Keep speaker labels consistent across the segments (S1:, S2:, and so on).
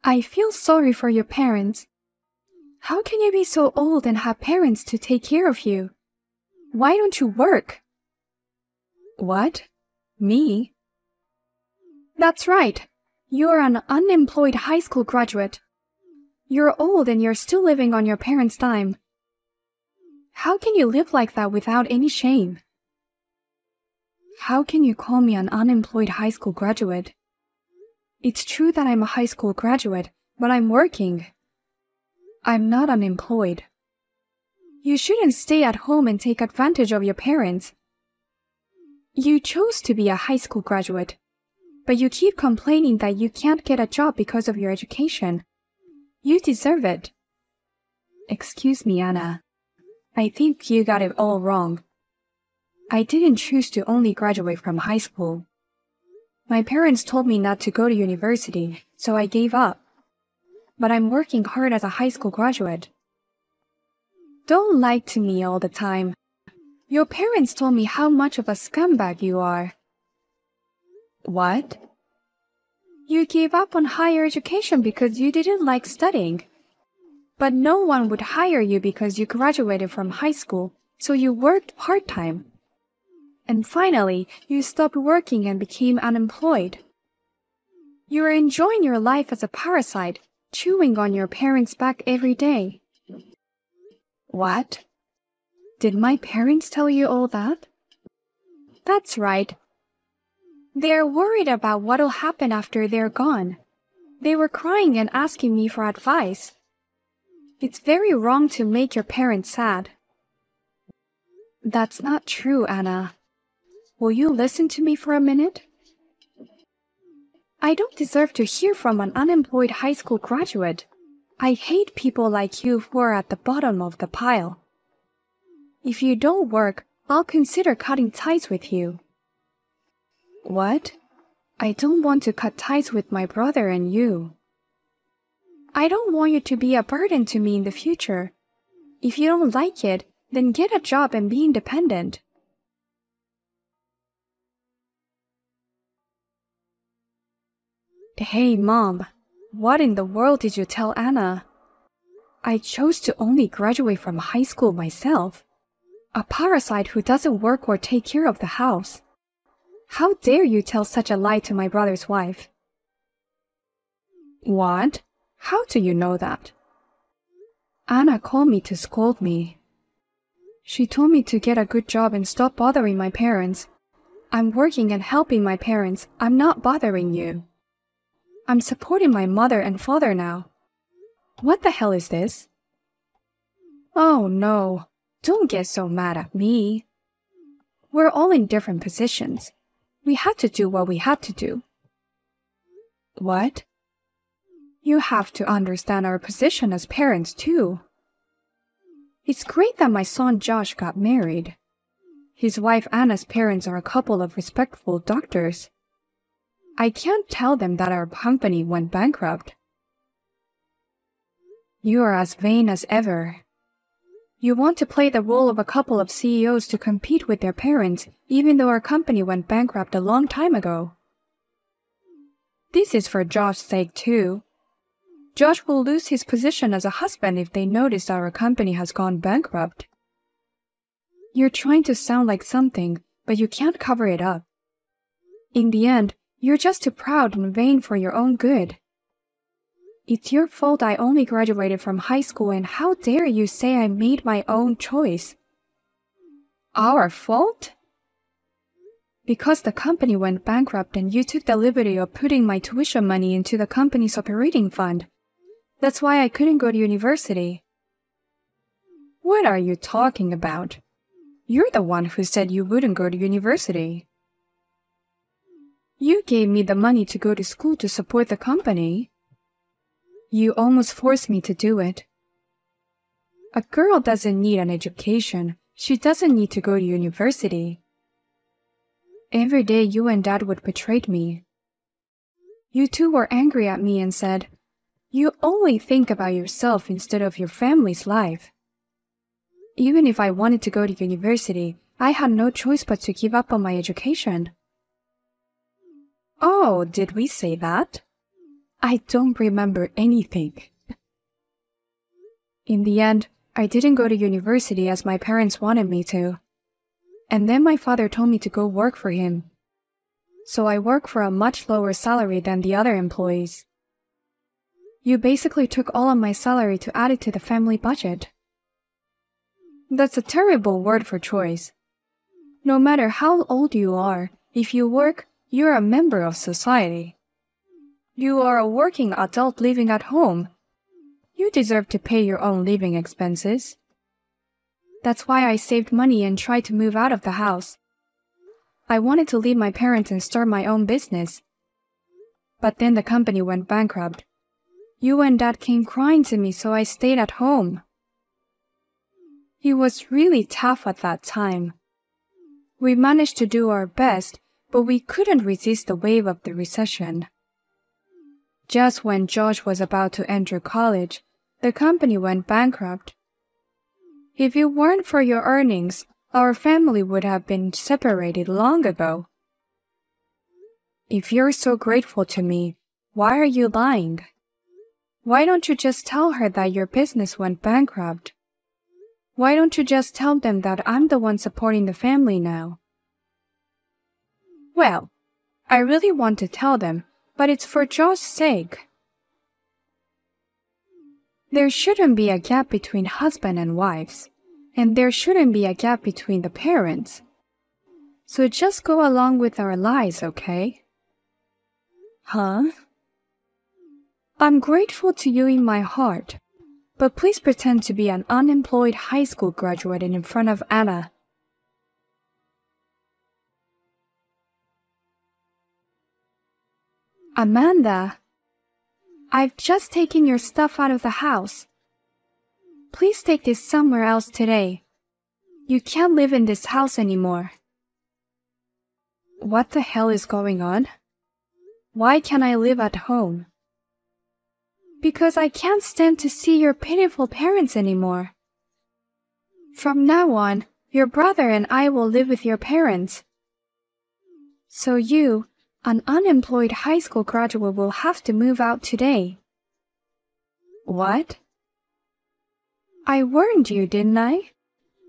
S1: I feel sorry for your parents. How can you be so old and have parents to take care of you? Why don't you work? What? Me? That's right. You're an unemployed high school graduate. You're old and you're still living on your parents' dime. How can you live like that without any shame? How can you call me an unemployed high school graduate? It's true that I'm a high school graduate, but I'm working. I'm not unemployed. You shouldn't stay at home and take advantage of your parents. You chose to be a high school graduate, but you keep complaining that you can't get a job because of your education. You deserve it. Excuse me, Anna. I think you got it all wrong. I didn't choose to only graduate from high school. My parents told me not to go to university, so I gave up. But I'm working hard as a high school graduate. Don't lie to me all the time. Your parents told me how much of a scumbag you are. What? You gave up on higher education because you didn't like studying. But no one would hire you because you graduated from high school, so you worked part-time. And finally, you stopped working and became unemployed. You are enjoying your life as a parasite, chewing on your parents' back every day. What? Did my parents tell you all that? That's right. They're worried about what'll happen after they're gone. They were crying and asking me for advice. It's very wrong to make your parents sad. That's not true, Anna. Will you listen to me for a minute? I don't deserve to hear from an unemployed high school graduate. I hate people like you who are at the bottom of the pile. If you don't work, I'll consider cutting ties with you. What? I don't want to cut ties with my brother and you. I don't want you to be a burden to me in the future. If you don't like it, then get a job and be independent. Hey, Mom, what in the world did you tell Anna? I chose to only graduate from high school myself. A parasite who doesn't work or take care of the house. How dare you tell such a lie to my brother's wife? What? How do you know that? Anna called me to scold me. She told me to get a good job and stop bothering my parents. I'm working and helping my parents. I'm not bothering you. I'm supporting my mother and father now. What the hell is this? Oh no, don't get so mad at me. We're all in different positions. We had to do what we had to do. What? You have to understand our position as parents too. It's great that my son Josh got married. His wife Anna's parents are a couple of respectful doctors. I can't tell them that our company went bankrupt. You are as vain as ever. You want to play the role of a couple of CEOs to compete with their parents, even though our company went bankrupt a long time ago. This is for Josh's sake too. Josh will lose his position as a husband if they notice our company has gone bankrupt. You're trying to sound like something, but you can't cover it up. In the end, you're just too proud and vain for your own good. It's your fault I only graduated from high school, and how dare you say I made my own choice? Our fault? Because the company went bankrupt and you took the liberty of putting my tuition money into the company's operating fund. That's why I couldn't go to university. What are you talking about? You're the one who said you wouldn't go to university. You gave me the money to go to school to support the company. You almost forced me to do it. A girl doesn't need an education. She doesn't need to go to university. Every day you and Dad would betray me. You two were angry at me and said, "You only think about yourself instead of your family's life." Even if I wanted to go to university, I had no choice but to give up on my education. Oh, did we say that? I don't remember anything. In the end, I didn't go to university as my parents wanted me to. And then my father told me to go work for him. So I work for a much lower salary than the other employees. You basically took all of my salary to add it to the family budget. That's a terrible word for choice. No matter how old you are, if you work, you're a member of society. You are a working adult living at home. You deserve to pay your own living expenses. That's why I saved money and tried to move out of the house. I wanted to leave my parents and start my own business. But then the company went bankrupt. You and Dad came crying to me, so I stayed at home. It was really tough at that time. We managed to do our best, but we couldn't resist the wave of the recession. Just when Josh was about to enter college, the company went bankrupt. If it weren't for your earnings, our family would have been separated long ago. If you're so grateful to me, why are you lying? Why don't you just tell her that your business went bankrupt? Why don't you just tell them that I'm the one supporting the family now? Well, I really want to tell them, but it's for Josh's sake. There shouldn't be a gap between husband and wives, and there shouldn't be a gap between the parents. So just go along with our lies, okay? Huh? I'm grateful to you in my heart, but please pretend to be an unemployed high school graduate in front of Anna. Amanda, I've just taken your stuff out of the house. Please take this somewhere else today. You can't live in this house anymore. What the hell is going on? Why can't I live at home? Because I can't stand to see your pitiful parents anymore. From now on, your brother and I will live with your parents. So you, an unemployed high school graduate, will have to move out today. What? I warned you, didn't I?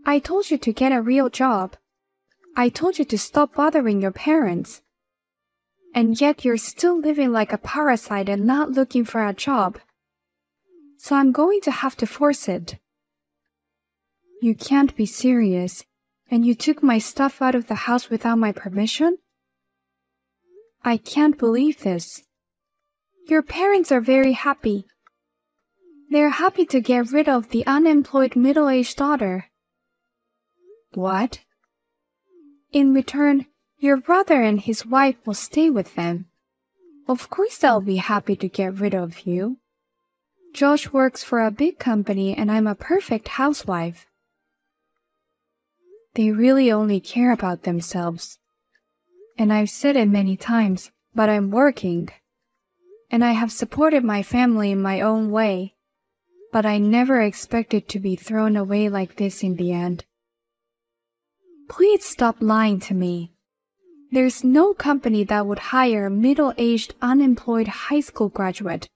S1: I told you to get a real job. I told you to stop bothering your parents. And yet you're still living like a parasite and not looking for a job. So I'm going to have to force it. You can't be serious. And you took my stuff out of the house without my permission? I can't believe this. Your parents are very happy. They're happy to get rid of the unemployed middle-aged daughter. What? In return, your brother and his wife will stay with them. Of course they'll be happy to get rid of you. Josh works for a big company and I'm a perfect housewife. They really only care about themselves. And I've said it many times, but I'm working. And I have supported my family in my own way. But I never expected to be thrown away like this in the end. Please stop lying to me. There's no company that would hire a middle-aged, unemployed high school graduate.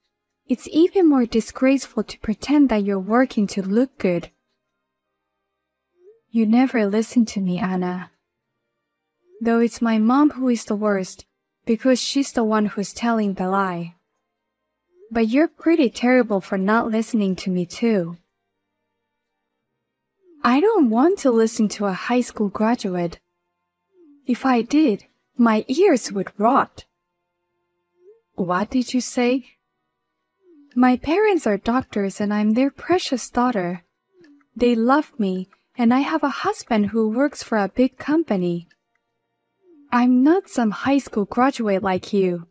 S1: It's even more disgraceful to pretend that you're working to look good. You never listen to me, Anna. Though it's my mom who is the worst, because she's the one who's telling the lie. But you're pretty terrible for not listening to me too. I don't want to listen to a high school graduate. If I did, my ears would rot. What did you say? My parents are doctors and I'm their precious daughter. They love me and I have a husband who works for a big company. I'm not some high school graduate like you.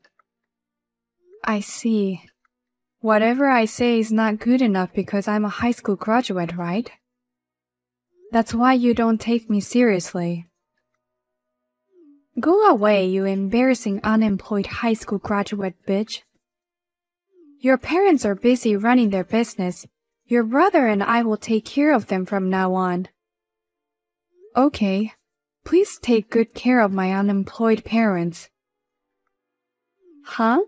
S1: I see. Whatever I say is not good enough because I'm a high school graduate, right? That's why you don't take me seriously. Go away, you embarrassing unemployed high school graduate bitch. Your parents are busy running their business. Your brother and I will take care of them from now on. Okay, please take good care of my unemployed parents. Huh?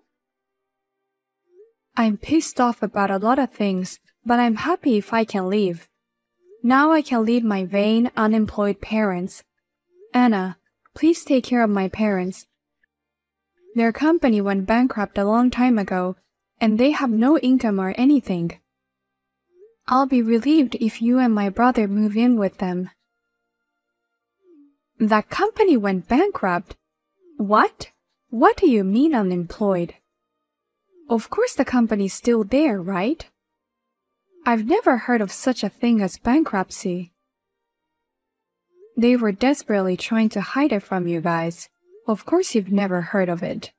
S1: I'm pissed off about a lot of things, but I'm happy if I can leave. Now I can leave my vain, unemployed parents. Anna, please take care of my parents. Their company went bankrupt a long time ago, and they have no income or anything. I'll be relieved if you and my brother move in with them. That company went bankrupt? What? What do you mean unemployed? Of course the company's still there, right? I've never heard of such a thing as bankruptcy. They were desperately trying to hide it from you guys. Of course you've never heard of it.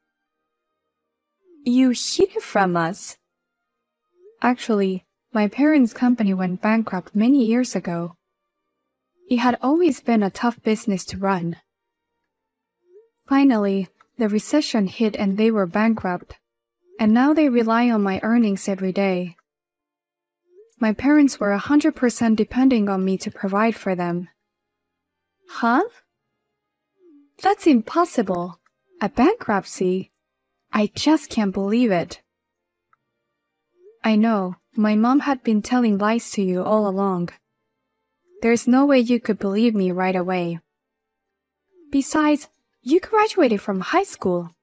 S1: You hid it from us. Actually, my parents' company went bankrupt many years ago. It had always been a tough business to run. Finally, the recession hit and they were bankrupt, and now they rely on my earnings every day. My parents were 100% depending on me to provide for them. Huh? That's impossible. A bankruptcy? I just can't believe it. I know, my mom had been telling lies to you all along. There's no way you could believe me right away. Besides, you graduated from high school.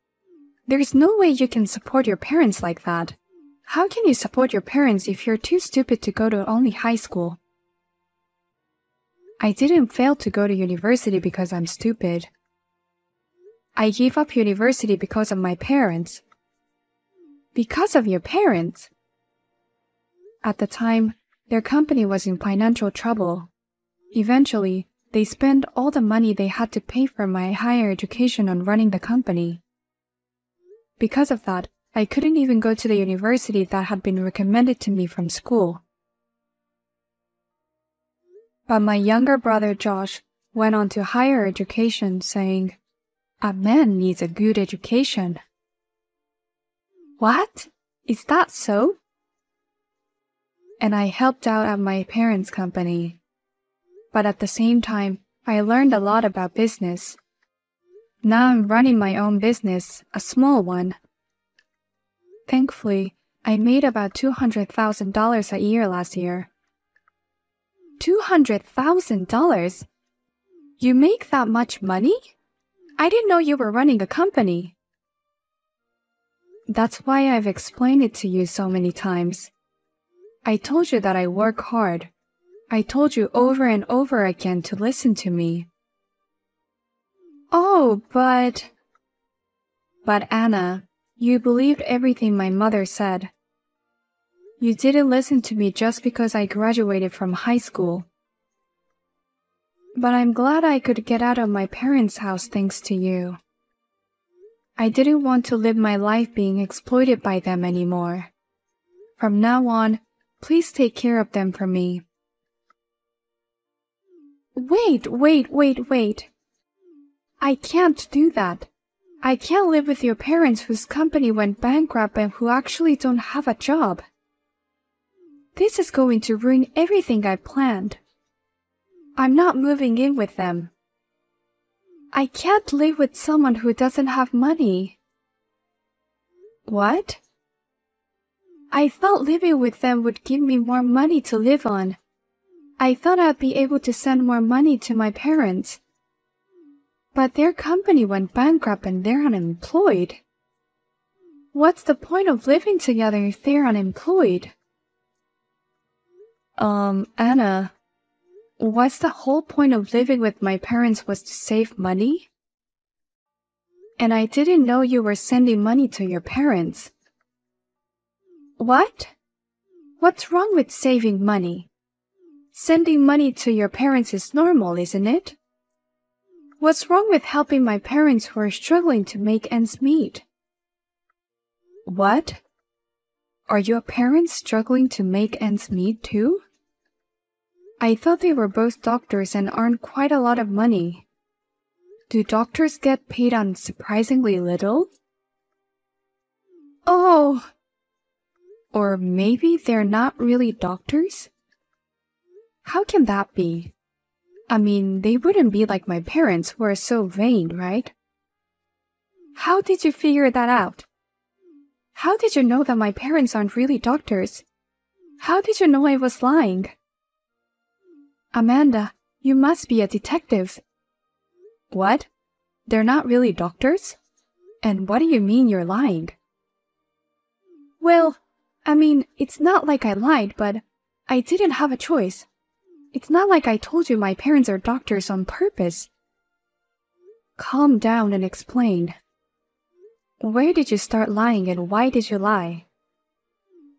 S1: There's no way you can support your parents like that. How can you support your parents if you're too stupid to go to only high school? I didn't fail to go to university because I'm stupid. I gave up university because of my parents. Because of your parents? At the time, their company was in financial trouble. Eventually, they spent all the money they had to pay for my higher education on running the company. Because of that, I couldn't even go to the university that had been recommended to me from school. But my younger brother Josh went on to higher education, saying, "A man needs a good education." What? Is that so? And I helped out at my parents' company. But at the same time, I learned a lot about business. Now I'm running my own business, a small one. Thankfully, I made about $200,000 a year last year. $200,000? You make that much money? I didn't know you were running a company. That's why I've explained it to you so many times. I told you that I work hard. I told you over and over again to listen to me. Oh, but Anna, you believed everything my mother said. You didn't listen to me just because I graduated from high school. But I'm glad I could get out of my parents' house thanks to you. I didn't want to live my life being exploited by them anymore. From now on, please take care of them for me. Wait. I can't do that. I can't live with your parents whose company went bankrupt and who actually don't have a job. This is going to ruin everything I planned. I'm not moving in with them. I can't live with someone who doesn't have money. What? I thought living with them would give me more money to live on. I thought I'd be able to send more money to my parents. But their company went bankrupt and they're unemployed. What's the point of living together if they're unemployed? Anna, what's the whole point of living with my parents was to save money? And I didn't know you were sending money to your parents. What? What's wrong with saving money? Sending money to your parents is normal, isn't it? What's wrong with helping my parents who are struggling to make ends meet? What? Are your parents struggling to make ends meet too? I thought they were both doctors and earned quite a lot of money. Do doctors get paid on surprisingly little? Oh! Or maybe they're not really doctors? How can that be? I mean, they wouldn't be like my parents who are so vain, right? How did you figure that out? How did you know that my parents aren't really doctors? How did you know I was lying? Amanda, you must be a detective. What? They're not really doctors? And what do you mean you're lying? Well, I mean, it's not like I lied, but I didn't have a choice. It's not like I told you my parents are doctors on purpose. Calm down and explain. Where did you start lying and why did you lie?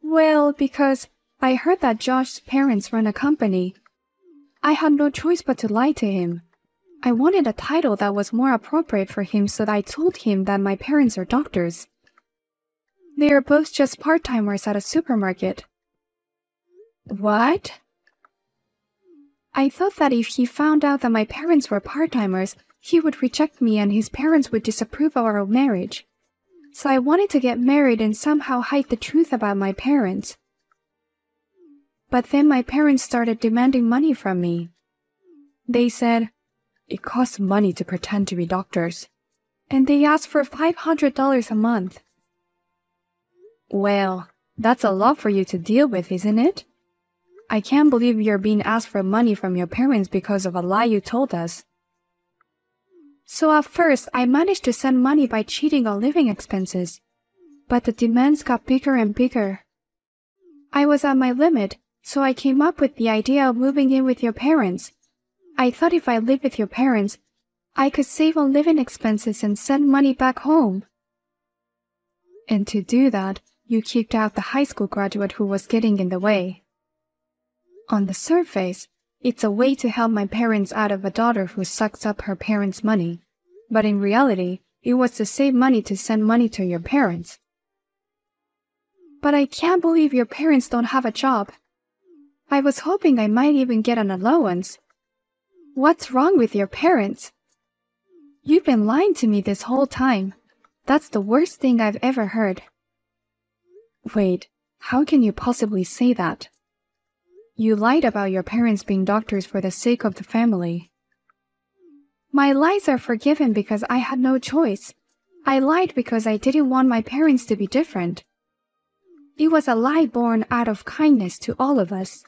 S1: Well, because I heard that Josh's parents run a company. I had no choice but to lie to him. I wanted a title that was more appropriate for him, so I told him that my parents are doctors. They are both just part-timers at a supermarket. What? I thought that if he found out that my parents were part-timers, he would reject me and his parents would disapprove of our marriage. So I wanted to get married and somehow hide the truth about my parents. But then my parents started demanding money from me. They said, "It costs money to pretend to be doctors." And they asked for $500 a month. Well, that's a lot for you to deal with, isn't it? I can't believe you're being asked for money from your parents because of a lie you told us. So at first, I managed to send money by cheating on living expenses. But the demands got bigger and bigger. I was at my limit, so I came up with the idea of moving in with your parents. I thought if I lived with your parents, I could save on living expenses and send money back home. And to do that, you kicked out the high school graduate who was getting in the way. On the surface, it's a way to help my parents out of a daughter who sucks up her parents' money. But in reality, it was to save money to send money to your parents. But I can't believe your parents don't have a job. I was hoping I might even get an allowance. What's wrong with your parents? You've been lying to me this whole time. That's the worst thing I've ever heard. Wait, how can you possibly say that? You lied about your parents being doctors for the sake of the family. My lies are forgiven because I had no choice. I lied because I didn't want my parents to be different. It was a lie born out of kindness to all of us.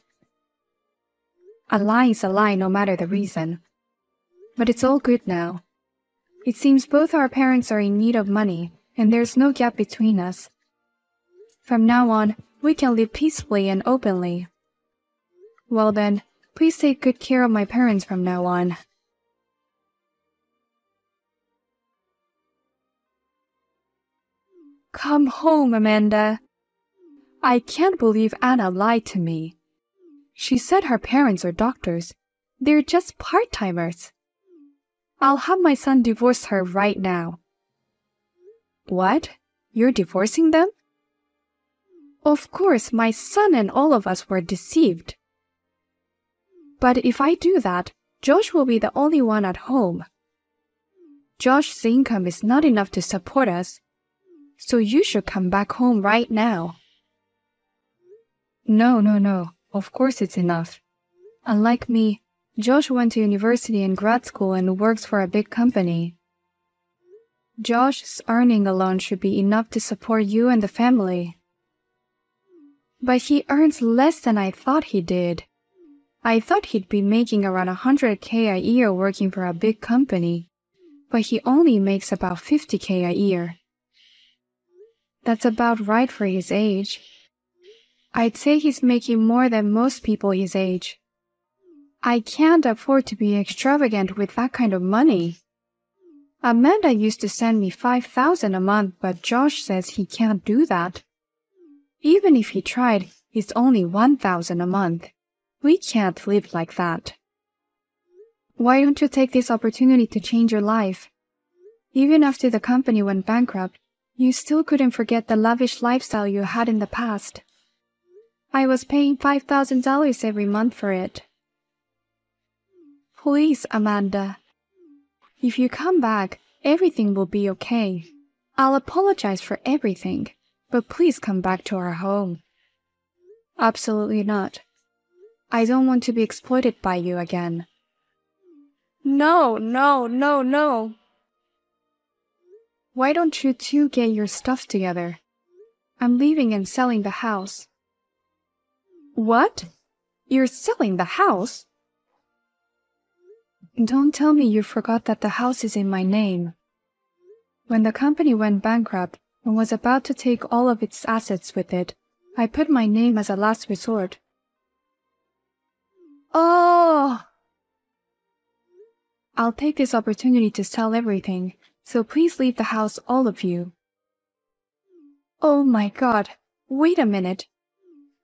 S1: A lie is a lie no matter the reason. But it's all good now. It seems both our parents are in need of money, and there's no gap between us. From now on, we can live peacefully and openly. Well then, please take good care of my parents from now on. Come home, Amanda. I can't believe Anna lied to me. She said her parents are doctors. They're just part-timers. I'll have my son divorce her right now. What? You're divorcing them? Of course, my son and all of us were deceived. But if I do that, Josh will be the only one at home. Josh's income is not enough to support us, so you should come back home right now. No. Of course it's enough. Unlike me, Josh went to university and grad school and works for a big company. Josh's earning alone should be enough to support you and the family. But he earns less than I thought he did. I thought he'd be making around $100K a year working for a big company, but he only makes about $50K a year. That's about right for his age. I'd say he's making more than most people his age. I can't afford to be extravagant with that kind of money. Amanda used to send me $5,000 a month, but Josh says he can't do that. Even if he tried, it's only $1,000 a month. We can't live like that. Why don't you take this opportunity to change your life? Even after the company went bankrupt, you still couldn't forget the lavish lifestyle you had in the past. I was paying $5,000 every month for it. Please, Amanda. If you come back, everything will be okay. I'll apologize for everything, but please come back to our home. Absolutely not. I don't want to be exploited by you again. No. Why don't you two get your stuff together? I'm leaving and selling the house. What? You're selling the house? Don't tell me you forgot that the house is in my name. When the company went bankrupt and was about to take all of its assets with it, I put my name as a last resort. Oh! I'll take this opportunity to sell everything, so please leave the house, all of you. Oh my God, wait a minute.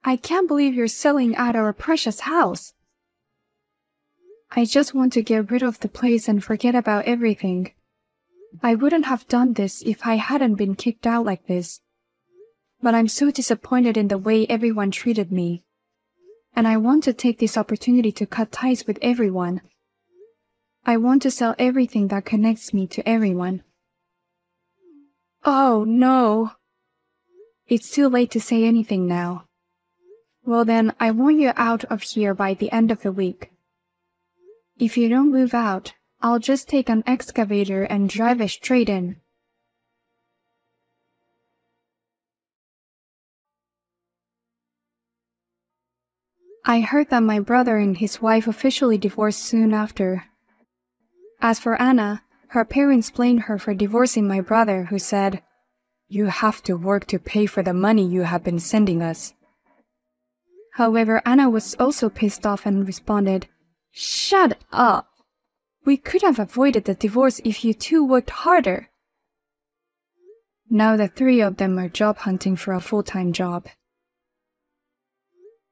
S1: I can't believe you're selling out our precious house. I just want to get rid of the place and forget about everything. I wouldn't have done this if I hadn't been kicked out like this. But I'm so disappointed in the way everyone treated me. And I want to take this opportunity to cut ties with everyone. I want to sell everything that connects me to everyone. Oh no! It's too late to say anything now. Well then, I want you out of here by the end of the week. If you don't move out, I'll just take an excavator and drive it straight in. I heard that my brother and his wife officially divorced soon after. As for Anna, her parents blamed her for divorcing my brother, who said, "You have to work to pay for the money you have been sending us." However, Anna was also pissed off and responded, "Shut up! We could have avoided the divorce if you two worked harder." Now the three of them are job hunting for a full-time job.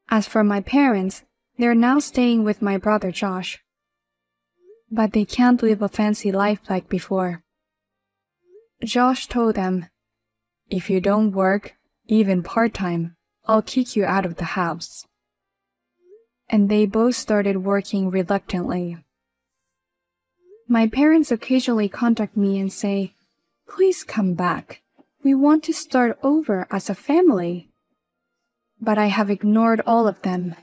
S1: As for my parents, they're now staying with my brother Josh. But they can't live a fancy life like before. Josh told them, "If you don't work, even part-time, I'll kick you out of the house." And they both started working reluctantly. My parents occasionally contact me and say, "Please come back. We want to start over as a family." But I have ignored all of them